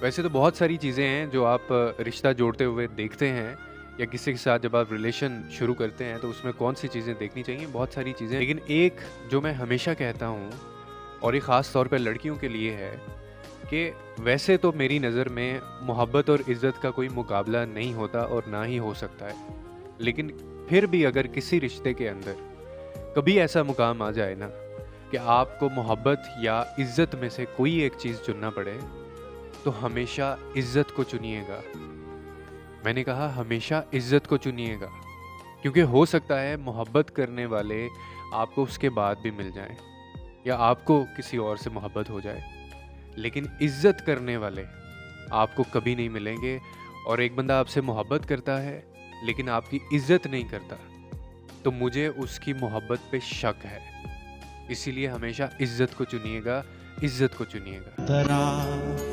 वैसे तो बहुत सारी चीज़ें हैं जो आप रिश्ता जोड़ते हुए देखते हैं या किसी के साथ जब आप रिलेशन शुरू करते हैं तो उसमें कौन-सी चीज़ें देखनी चाहिए, बहुत सारी चीज़ें। लेकिन एक जो मैं हमेशा कहता हूँ और ये ख़ास तौर पे लड़कियों के लिए है कि वैसे तो मेरी नज़र में मोहब्बत और इज़्ज़त का कोई मुकाबला नहीं होता और ना ही हो सकता है। लेकिन फिर भी अगर किसी रिश्ते के अंदर कभी ऐसा मुकाम आ जाए ना कि आपको मोहब्बत या इज़्ज़त में से कोई एक चीज़ चुनना पड़े, तो हमेशा इज़्ज़त को चुनिएगा। मैंने कहा हमेशा इज़्ज़त को चुनिएगा, क्योंकि हो सकता है मोहब्बत करने वाले आपको उसके बाद भी मिल जाएँ या आपको किसी और से मोहब्बत हो जाए। लेकिन इज़्ज़त करने वाले आपको कभी नहीं मिलेंगे और एक बंदा आपसे मोहब्बत करता है, लेकिन आपकी इज़्ज़त नहीं करता, तो मुझे उसकी मोहब्बत पे शक है। इसीलिए हमेशा इज़्ज़त को चुनिएगा, इज़्ज़त को चुनिएगा।